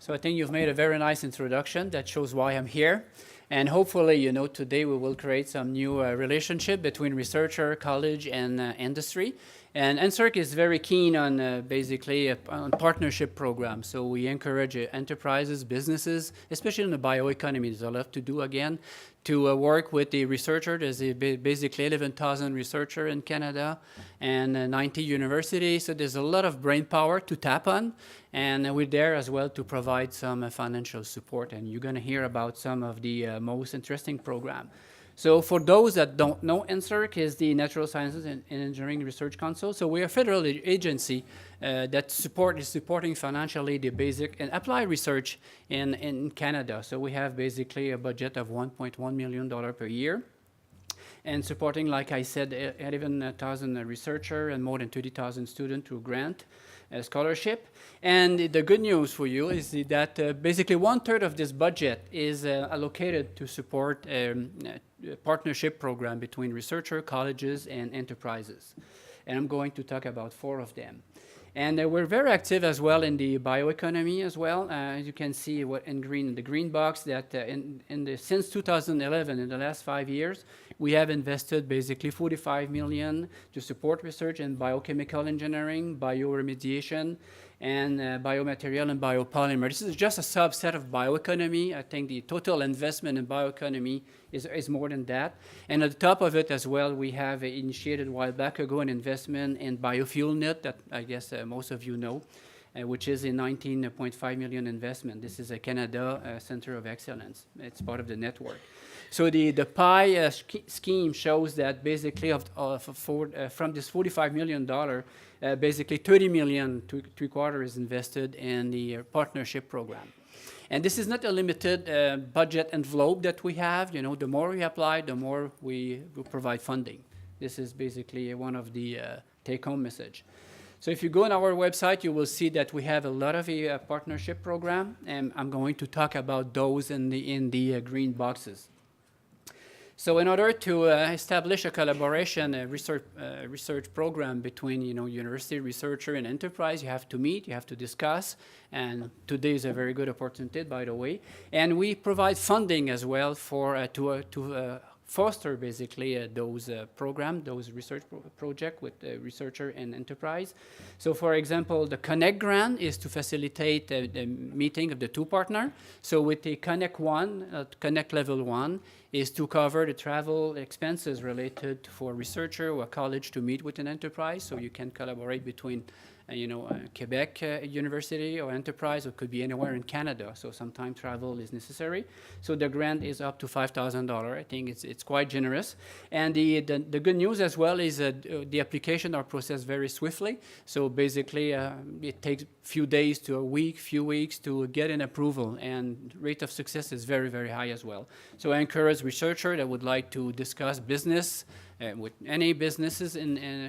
So I think you've made a very nice introduction that shows why I'm here. And hopefully, today we will create some new relationship between researcher, college, and industry. And NSERC is very keen on basically on partnership programs. So we encourage enterprises, businesses, especially in the bioeconomy, there's a lot to do again, to work with the researcher. There's basically 11,000 researchers in Canada and 90 universities. So there's a lot of brain power to tap on. And we're there as well to provide some financial support. And you're going to hear about some of the most interesting programs. So for those that don't know, NSERC is the Natural Sciences and Engineering Research Council. So we're a federal agency that is supporting financially the basic and applied research in Canada. So we have basically a budget of $1.1 million per year. And supporting, like I said, 11,000 researchers and more than 30,000 students through grant scholarship. And the good news for you is that basically 1/3 of this budget is allocated to support a partnership program between researchers, colleges, and enterprises. And I'm going to talk about 4 of them. And we're very active as well in the bioeconomy as well. As you can see in green, the green box, that since 2011, in the last 5 years, we have invested basically $45 million to support research in biochemical engineering, bioremediation, and biomaterial and biopolymer. This is just a subset of bioeconomy. I think the total investment in bioeconomy is more than that. And at the top of it as well, we have initiated a while back ago an investment in Biofuel Net that I guess most of you know, which is a $19.5 million investment. This is a Canada Center of Excellence. It's part of the network. So the pie scheme shows that basically from this $45 million, basically $30 million, 3/4 is invested in the partnership program. And this is not a limited budget envelope that we have. The more we apply, the more we provide funding. This is basically one of the take-home message. So if you go on our website, you will see that we have a lot of partnership program, and I'm going to talk about those in the green boxes. So in order to establish a collaboration, a research program between university researcher and enterprise, you have to meet, you have to discuss, and today is a very good opportunity, by the way. And we provide funding as well for to foster basically those programs, those research projects with researcher and enterprise. So for example, the Connect grant is to facilitate the meeting of the 2 partners. So with the Connect Connect Level 1 is to cover the travel expenses related for a researcher or a college to meet with an enterprise. So you can collaborate between Quebec University or enterprise, or it could be anywhere in Canada. So sometimes travel is necessary. So the grant is up to $5,000. I think it's quite generous. And the good news as well is the application are processed very swiftly. So basically, it takes a few days to a week, few weeks to get an approval. And rate of success is very, very high as well. So I encourage researchers that would like to discuss business with any businesses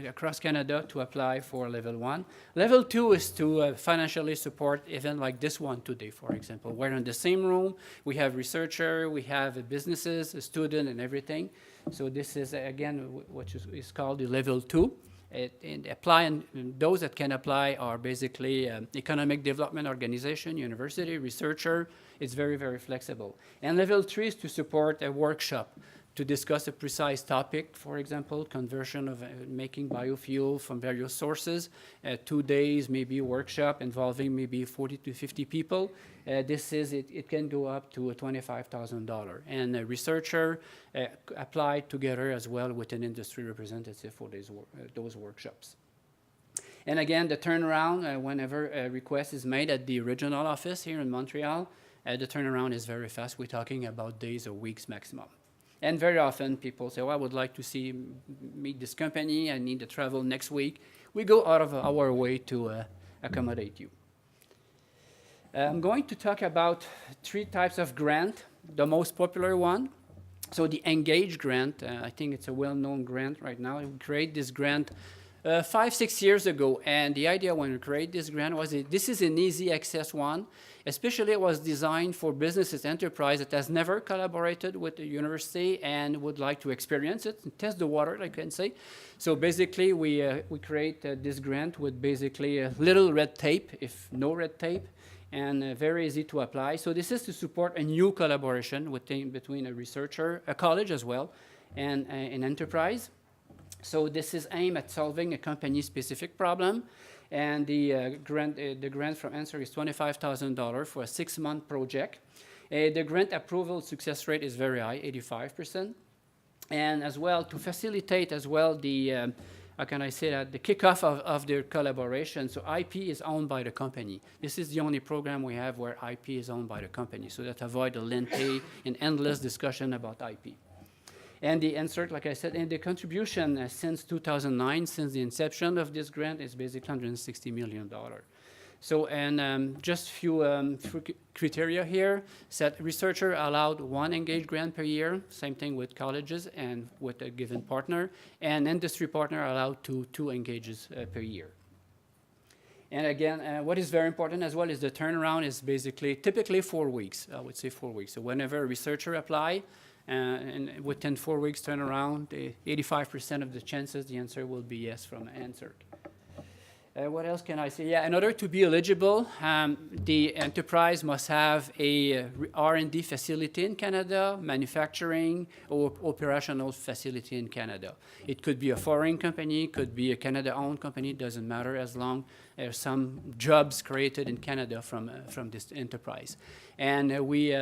across Canada to apply for Level 1. Level 2 is to financially support events like this one today, for example. We're in the same room. We have researchers, we have businesses, a student, and everything. So this is, again, what is called the Level 2. And those that can apply are basically economic development organization, university, researcher. It's very, very flexible. And Level 3 is to support a workshop to discuss a precise topic, for example, conversion of making biofuel from various sources, 2 days, maybe a workshop involving maybe 40 to 50 people. It can go up to $25,000. And a researcher applied together as well with an industry representative for those workshops. And again, the turnaround, whenever a request is made at the regional office here in Montreal, the turnaround is very fast. We're talking about days or weeks maximum. And very often people say, well, I would like to meet this company. I need to travel next week. We go out of our way to accommodate you. I'm going to talk about 3 types of grant. The most popular one, so the Engage grant, I think it's a well-known grant right now. We created this grant 5-6 years ago, and the idea when we created this grant was this is an easy access one. Especially it was designed for businesses, enterprise that has never collaborated with the university and would like to experience it and test the water, I can say. So basically we create this grant with basically a little red tape, if no red tape, and very easy to apply. So this is to support a new collaboration between a researcher, a college as well, and an enterprise. So this is aimed at solving a company-specific problem, and the grant from NSERC is $25,000 for a 6-month project. The grant approval success rate is very high, 85%. And as well, to facilitate as well the, how can I say that, the kickoff of their collaboration. So IP is owned by the company. This is the only program we have where IP is owned by the company, so that avoid a lengthy and endless discussion about IP. And the NSERC, like I said, and the contribution since 2009, since the inception of this grant, is basically $160 million. So, and just few criteria here. Set researcher allowed 1 engaged grant per year, same thing with colleges and with a given partner, and industry partner allowed 2 engages per year. And again, what is very important as well is the turnaround is basically typically 4 weeks, I would say 4 weeks. So whenever a researcher apply, and within 4 weeks turnaround, 85% of the chances the answer will be yes from NSERC. What else can I say? Yeah, in order to be eligible, the enterprise must have a R&D facility in Canada, manufacturing, or operational facility in Canada. It could be a foreign company, could be a Canada-owned company, doesn't matter as long as some jobs created in Canada from this enterprise. And we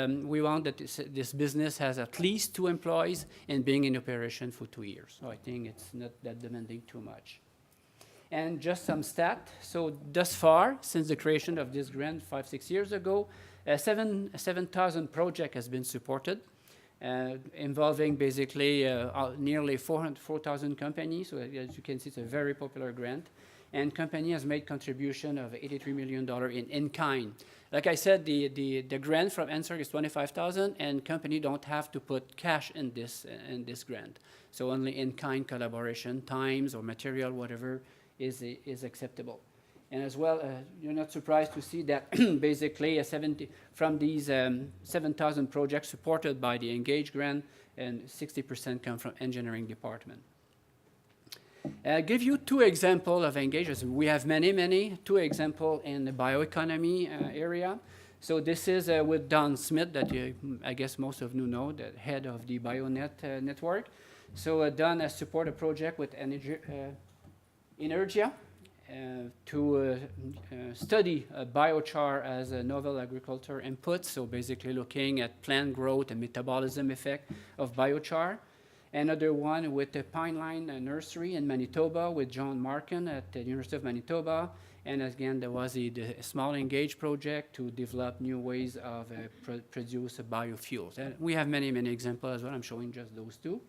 want that this business has at least 2 employees and being in operation for 2 years. So I think it's not that demanding too much. And just some stat. So thus far, since the creation of this grant 5-6 years ago, 7,000 project has been supported, involving basically nearly 4,000 companies. So as you can see, it's a very popular grant. And company has made contribution of $83 million in kind. Like I said, the grant from NSERC is $25,000, and company don't have to put cash in this grant. So only in kind collaboration, times or material, whatever, is acceptable. And as well, you're not surprised to see that basically from these 7,000 projects supported by the Engage grant, and 60% come from engineering department. I'll give you 2 examples of engagements. We have many, 2 examples in the bioeconomy area. So this is with Don Smith, that I guess most of you know, the head of the BioNet network. So Don has supported a project with Energia to study biochar as a novel agriculture input, so basically looking at plant growth and metabolism effect of biochar. Another one with the Pineline Nursery in Manitoba with John Markin at the University of Manitoba. And again, there was the small Engage project to develop new ways of produce biofuels. And we have many examples as well. I'm showing just those 2.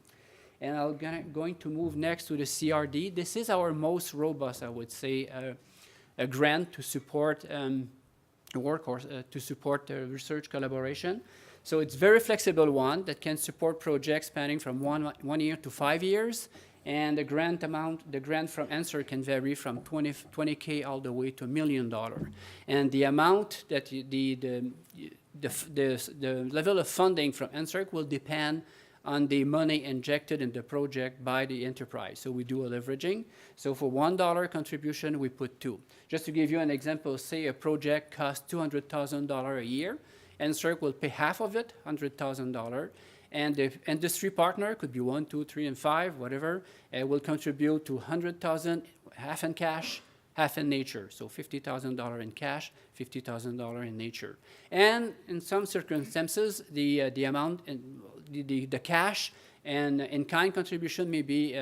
And I'm going to move next to the CRD. This is our most robust, I would say, a grant to support to support research collaboration. So it's very flexible one that can support projects spanning from 1 year to 5 years. And the grant amount, the grant from NSERC can vary from $20K all the way to $1 million. And the amount that the level of funding from NSERC will depend on the money injected in the project by the enterprise. So we do a leveraging. So for $1 contribution, we put 2. Just to give you an example, say a project costs $200,000 a year. NSERC will pay half of it, $100,000. And the industry partner, could be 1, 2, 3, and 5, whatever, will contribute to $100,000, half in cash, half in nature. So $50,000 in cash, $50,000 in nature. And in some circumstances, the amount, the cash and in-kind contribution may be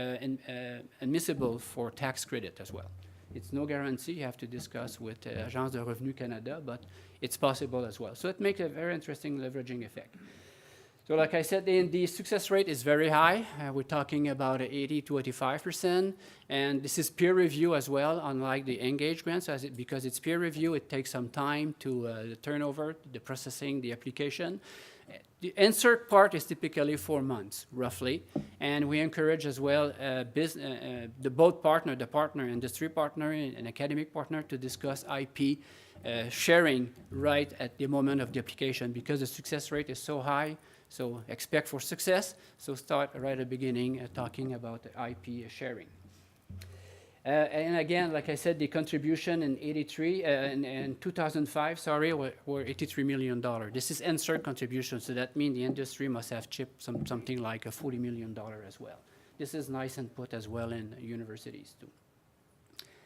admissible for tax credit as well. It's no guarantee. You have to discuss with Agence de Revenu Canada, but it's possible as well. So it makes a very interesting leveraging effect. So like I said, the success rate is very high. We're talking about 80 to 85%. And this is peer review as well, unlike the Engage grants. Because it's peer review, it takes some time to the turnover, the processing, the application. The NSERC part is typically 4 months, roughly. And we encourage as well the both partner, the partner, industry partner, and academic partner to discuss IP sharing right at the moment of the application, because the success rate is so high. So expect for success. So start right at the beginning talking about the IP sharing. And again, like I said, the contribution in 2005, were $83 million. This is NSERC contribution, so that means the industry must have chipped something like $40 million as well. This is nice input as well in universities too.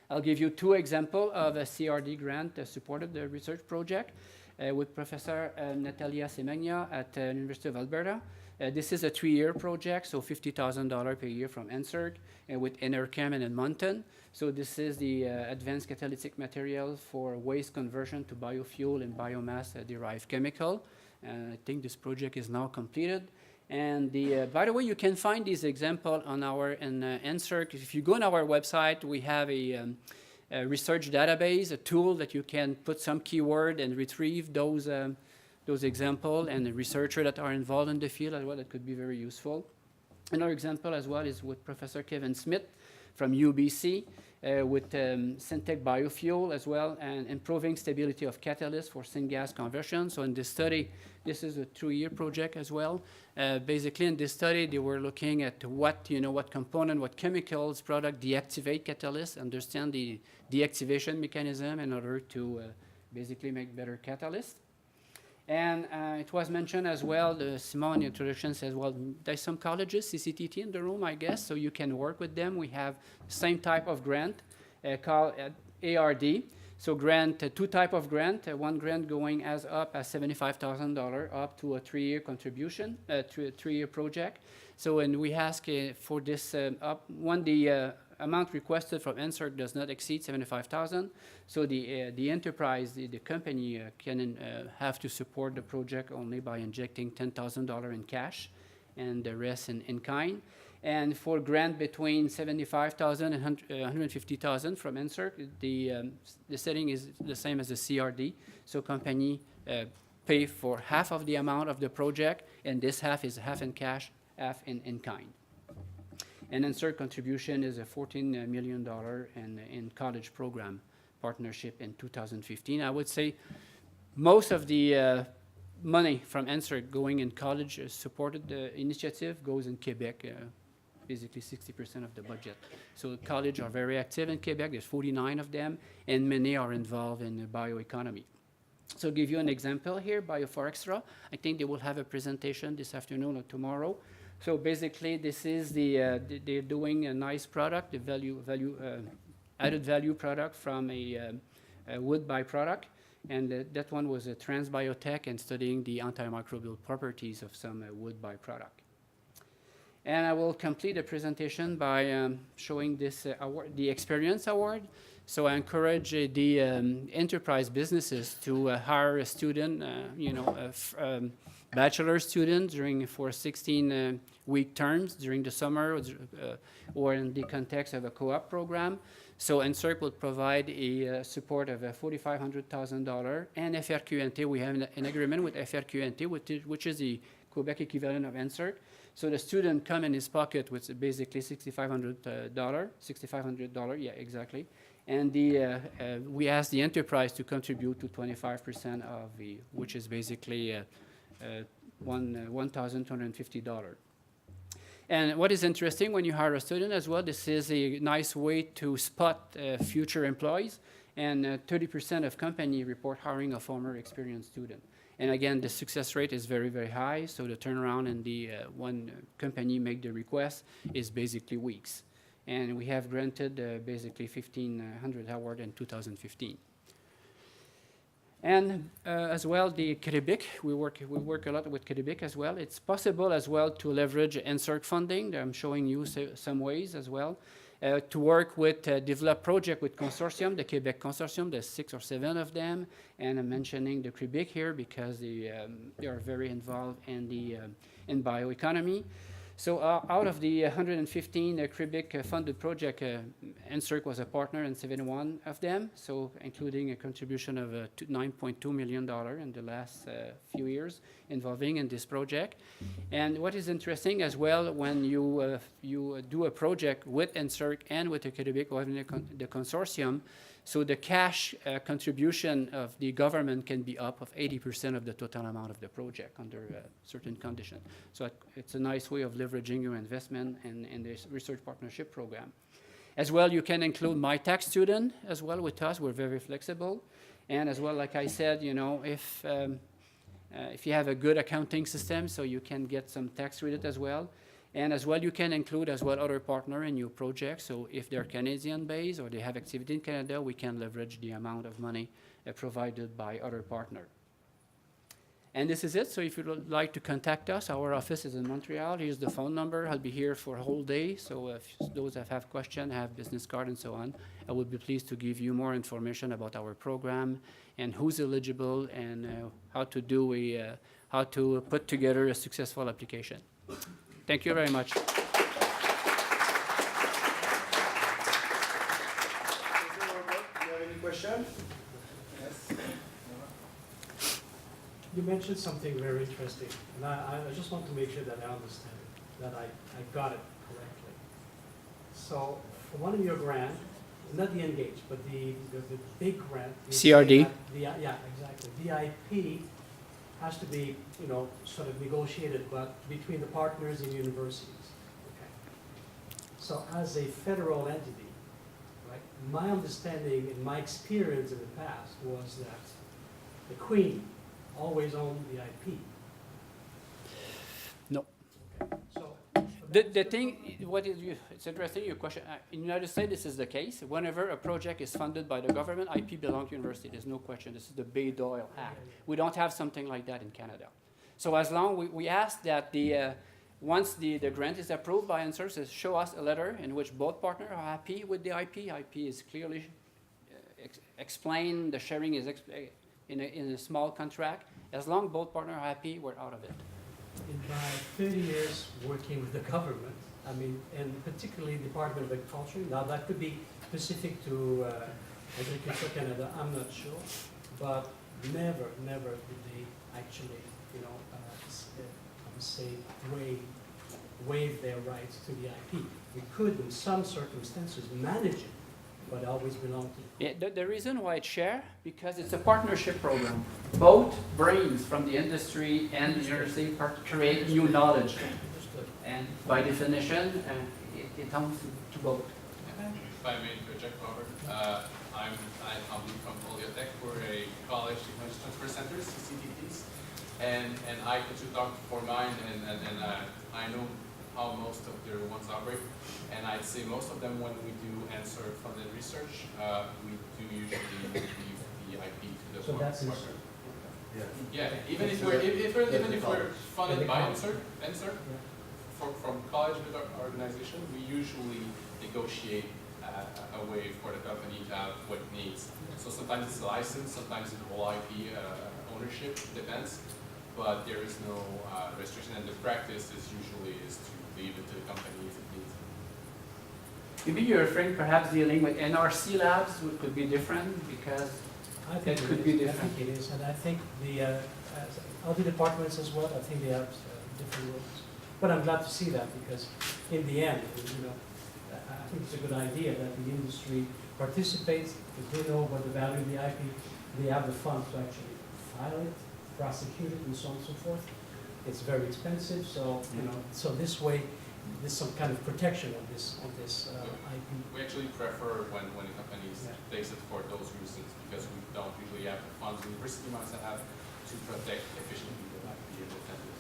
I'll give you two examples of a CRD grant that supported the research project with Professor Natalia Semenya at the University of Alberta. This is a 3-year project, so $50,000 per year from NSERC with NRChem and Edmonton. So this is the advanced catalytic material for waste conversion to biofuel and biomass-derived chemical. I think this project is now completed. And by the way, you can find these examples on our NSERC. If you go on our website, we have a research database, a tool that you can put some keyword and retrieve those examples, and the researchers that are involved in the field as well. That could be very useful. Another example as well is with Professor Kevin Smith from UBC with Syntec Biofuel as well, and improving stability of catalyst for syngas conversion. So in this study, this is a 2-year project as well. Basically in this study, they were looking at what component, what chemicals, product deactivate catalyst, understand the deactivation mechanism in order to basically make better catalyst. And it was mentioned as well, Simon introduction says, well, there's some colleges, CCTT in the room, I guess, so you can work with them. We have the same type of grant called ARD. So grant, 2 type of grant, one grant going up as $75,000 up to a 3-year contribution, to a 3-year project. So and we ask for this when the amount requested from NSERC does not exceed $75,000. So the enterprise, the company can have to support the project only by injecting $10,000 in cash and the rest in kind. And for grant between $75,000 and $150,000 from NSERC, the setting is the same as the CRD. So company pay for half of the amount of the project, and this half is half in cash, half in kind. And NSERC contribution is a $14 million in college program partnership in 2015. I would say most of the money from NSERC going in college supported the initiative goes in Quebec, basically 60% of the budget. So colleges are very active in Quebec. There's 49 of them, and many are involved in bioeconomy. So I'll give you an example here, BioForextra. I think they will have a presentation this afternoon or tomorrow. So basically, this is they're doing a nice product, the added value product from a wood byproduct, and that one was a transbiotech and studying the antimicrobial properties of some wood byproduct. And I will complete the presentation by showing this award, the Experience Award. So I encourage the enterprise businesses to hire a student, bachelor student for 16-week terms during the summer or in the context of a co-op program. So NSERC will provide a support of $4,500,000, and FRQNT, we have an agreement with FRQNT, which is the Quebec equivalent of NSERC. So the student come in his pocket with basically $6,500, yeah, exactly. And we ask the enterprise to contribute to 25% of which is basically $1,250. And what is interesting when you hire a student as well, this is a nice way to spot future employees, and 30% of company report hiring a former experienced student. And again, the success rate is very, very high, so the turnaround in the one company make the request is basically weeks. And we have granted basically 1,500 awards in 2015. And as well, the CRIBIQ, we work a lot with CRIBIQ as well. It's possible as well to leverage NSERC funding. I'm showing you some ways as well. To work with develop project with consortium, the Quebec consortium, there's 6 or 7 of them. And I'm mentioning the CRIBIQ here because they are very involved in bioeconomy. So out of the 115 CRIBIQ funded project, NSERC was a partner in 71 of them, so including a contribution of $9.2 million in the last few years involving in this project. And what is interesting as well, when you do a project with NSERC and with the CRIBIQ or the consortium, so the cash contribution of the government can be up of 80% of the total amount of the project under certain conditions. So it's a nice way of leveraging your investment in this research partnership program. As well, you can include my tax student as well with us. We're very flexible. And as well, like I said, you know, if you have a good accounting system, so you can get some tax credit as well. And as well, you can include as well other partner in your project. So if they're Canadian-based or they have activity in Canada, we can leverage the amount of money provided by other partner. And this is it. So if you'd like to contact us, our office is in Montreal. Here's the phone number. I'll be here for a whole day. So if those that have questions, have business card and so on, I would be pleased to give you more information about our program and who's eligible and how to put together a successful application. Thank you very much. Do you have any questions? Yes. You mentioned something very interesting, and I just want to make sure that I understand it, that I got it correctly. So, for one of your grants, not the Engage, but the big grant. CRD. Yeah, exactly. The IP has to be, you know, sort of negotiated, but between the partners and universities. Okay. So, as a federal entity, right, my understanding and my experience in the past was that the Queen always owned the IP. No. Okay. So The thing, it's interesting, your question. In the United States, this is the case. Whenever a project is funded by the government, IP belongs to university. There's no question. This is the Bay-Doyle Act. We don't have something like that in Canada. So as long, we ask that once the grant is approved by NSERC, show us a letter in which both partners are happy with the IP. IP is clearly explained. The sharing is in a small contract. As long as both partners are happy, we're out of it. in my 30 years working with the government, I mean, and particularly Department of Agriculture, now that could be specific to Agriculture Canada, I'm not sure, but never did they actually, you know, I would say, waive their rights to the IP. We could, in some circumstances, manage it, but it always belonged to Yeah, the reason why it's shared, because it's a partnership program. Both brains from the industry and the university create new knowledge. And by definition, it comes to both. If I may interject, Robert, I'm from Colloque. We're a college technology transfer centers, CTTs, and I could talk for mine, and I know how most of their ones operate, and I'd say most of them, when we do NSERC funded research, we do usually leave the IP to the So that's partner. Yeah. Yeah, even if we're funded by NSERC, from college with our organization, we usually negotiate a way for the company to have what it needs. So sometimes it's a license, sometimes it's whole IP ownership, depends, but there is no restriction, and the practice is usually to leave it to the company if it needs. Maybe you're referring perhaps dealing with NRC labs, which could be different because I think that could be I different. think it is, and I think the other departments as well, I think they have different rules. But I'm glad to see that, because in the end, you know, I think it's a good idea that the industry participates, because they know what the value of the IP, they have the funds to actually file it, prosecute it, and so on and so forth. It's very expensive, so, you know, so this way, there's some kind of protection of this IP. We actually prefer when a company takes it for those reasons, because we don't usually have the funds university might have to protect efficiently the IP and defend it.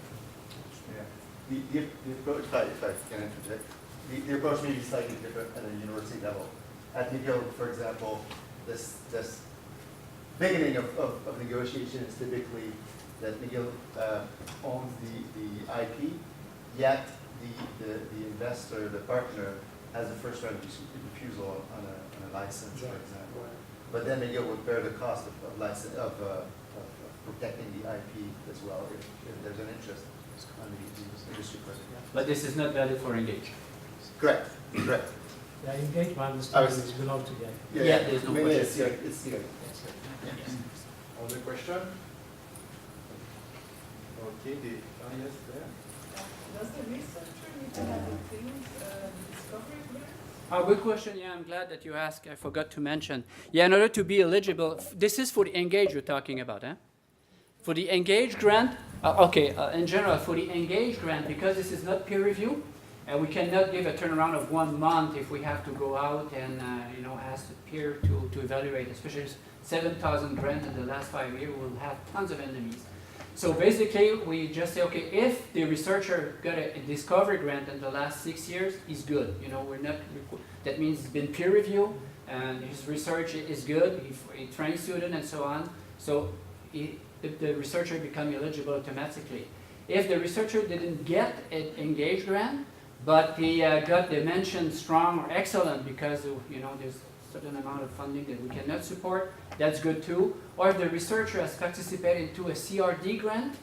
Yeah. The approach, if I can interject, the approach may be slightly different at a university level. At McGill, for example, this beginning of negotiation is typically that McGill owns the IP, yet the investor, the partner, has the first right of refusal on a license, for example. But then McGill would bear the cost of protecting the IP as well if there's an interest on the industry project. But this is not valid for Engage. Correct. Yeah, Engage, my understanding is belong to the IP. Yeah, there's no Maybe question. it's here. Other question? Okay, yes, there. Does the researcher need to have a clean discovery grant? Oh, good question. Yeah, I'm glad that you asked. I forgot to mention. Yeah, in order to be eligible, this is for the Engage you're talking about, eh? For the Engage grant, in general, for the Engage grant, because this is not peer review, We cannot give a turnaround of 1 month if we have to go out and ask the peer to evaluate, especially 7,000 grants in the last 5 years. We'll have tons of enemies. So basically, we just say, okay, if the researcher got a discovery grant in the last 6 years, he's good. We're not. That means it's been peer reviewed, and his research is good. He trains students and so on. So the researcher becomes eligible automatically. If the researcher didn't get an engaged grant, but he got the mention strong or excellent because there's a certain amount of funding that we cannot support, that's good too. Or if the researcher has participated into a CRD grant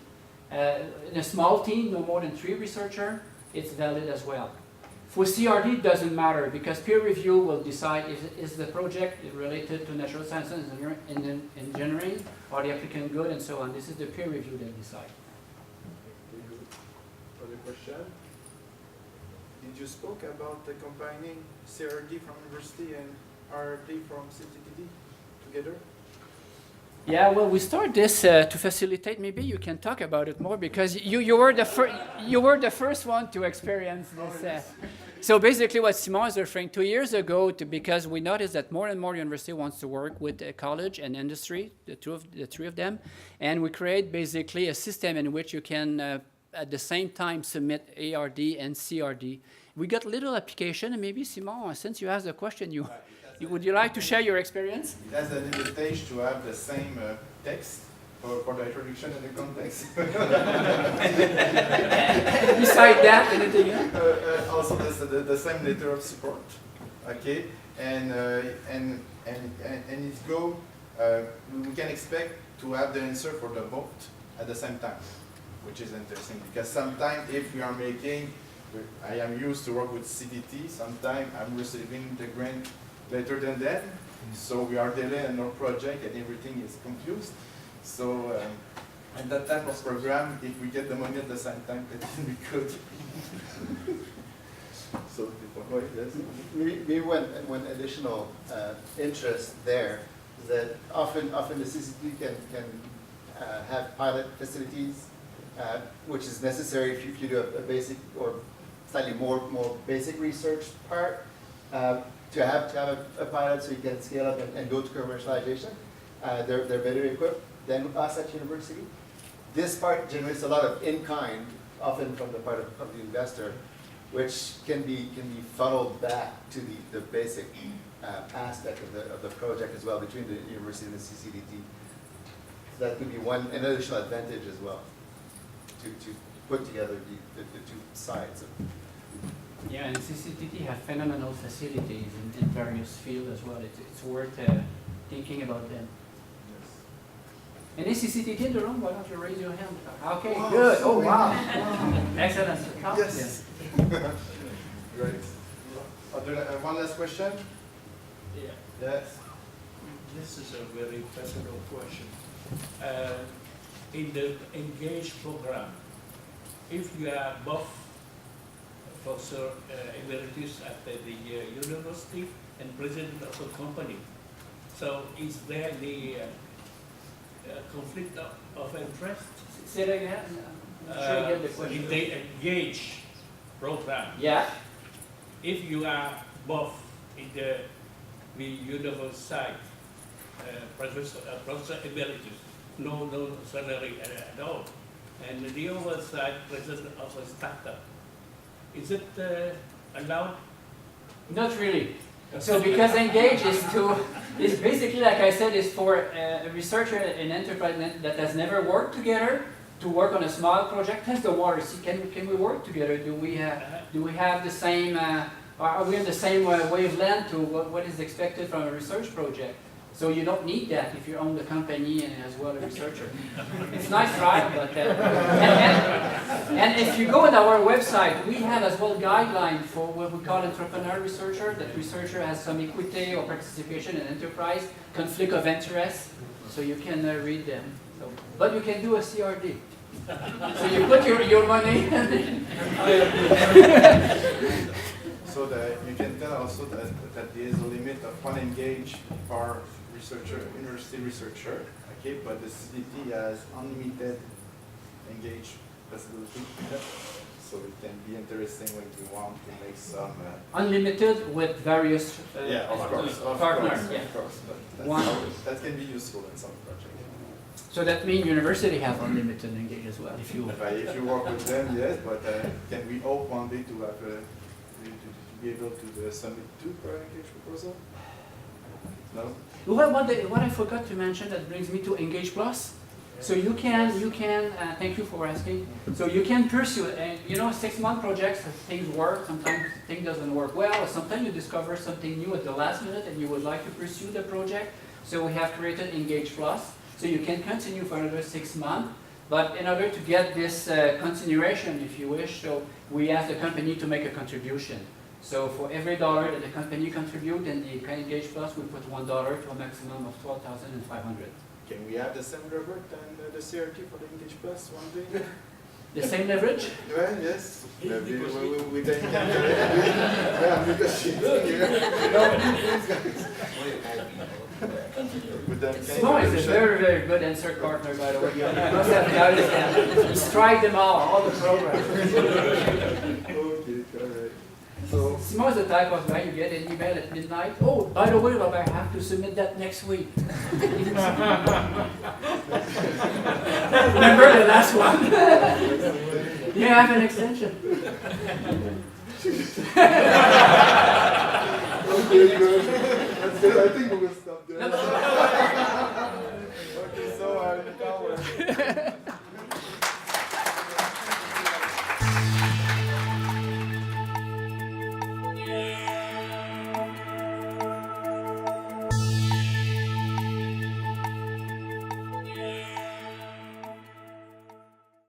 in a small team, no more than 3 researchers, it's valid as well. For CRD, it doesn't matter because peer review will decide is the project related to natural sciences and engineering, or the applicant good, and so on. This is the peer review that decide. Other question? Did you spoke about the combining CRD from university and RRD from CTTD together? Yeah, well, we start this to facilitate. Maybe you can talk about it more because you were the first one to experience this. So basically, what Simon is referring 2 years ago, because we noticed that more and more university wants to work with college and industry, the three of them, and we create basically a system in which you can at the same time submit ARD and CRD. We got little application, and maybe Simon, since you asked the question, would you like to share your experience? It has an advantage to have the same text for the introduction and the context. Beside that, anything else? Also, the same letter of support. Okay, and it go. We can expect to have the answer for the both at the same time, which is interesting because sometimes if we are making, I am used to work with CDT. Sometimes I'm receiving the grant later than that, so we are delayed in our project and everything is confused. So, and that type of program, if we get the money at the same time, that can be good. So, yes. Maybe one additional interest there is that often the CCT can have pilot facilities, which is necessary if you do a basic or slightly more basic research part. To have a pilot so you can scale up and go to commercialization. They're better equipped than us at university. This part generates a lot of in-kind, often from the part of the investor, which can be funneled back to the basic aspect of the project as well between the university and the CCDT. So that could be an additional advantage as well to put together the two sides of. Yeah, and CCTT have phenomenal facilities in various fields as well. It's worth thinking about them. Yes. Any CCTT in the room? Why don't you raise your hand? Okay, wow, good. So wow. Excellent. Yes. Great. One last question? Yeah. Yes. This is a very personal question. In the Engage program, if you are both professor emeritus at the university and president of a company, so is there the conflict of interest? Say that again. I'm sure I get the question. In the Engage program, yeah. if you are both in the university side, professor emeritus, no salary at all, and the other side, president of a startup, is it allowed? Not really. So because Engage is basically, like I said, is for a researcher and enterprise that has never worked together to work on a small project. Test the water. See, can we work together? Do we have the same? Are we on the same wavelength to what is expected from a research project? So you don't need that if you own the company and as well a researcher. It's nice, right? But and if you go on our website, we have as well guidelines for what we call entrepreneur researcher. That researcher has some equity or participation in enterprise, conflict of interest. So you can read them. So, but you can do a CRD. So you put your money. So you can tell also that there is a limit of one engage per researcher, university researcher, okay, but the CDT has unlimited engage possibility. So so it can be interesting when you want to make some. Unlimited with various Yeah, of course, partners. of Yeah. course, but that's One. that can be useful in some projects. So that means university have unlimited engage as well. If you If you work with them, yes, but can we hope one day to have to be able to submit two per engage proposal? No? well, what I forgot to mention that brings me to Engage Plus. So you can thank you for asking. So you can pursue, and 6-month projects, things work, sometimes things doesn't work well, or sometimes you discover something new at the last minute and you would like to pursue the project. So we have created Engage Plus. So you can continue for another 6 months, but in order to get this continuation, if you wish, so we ask the company to make a contribution. So for every dollar that the company contributes in the Engage Plus, we put $1 to a maximum of $12,500. Can we have the same rubber than the CRT for the Engage Plus one day? The same leverage? Well, yes. We then can I'm negotiating here. With them, Simon is a very, very good NSERC partner, by the way. You must have noticed that. He strike them all the programs. Okay, alright. So, Simon is the type of guy you get an email at midnight. Oh, by the way, Robert, I have to submit that next week. Remember the last one? You have an extension. okay, good. That's good. I think we will stop there. Okay, so now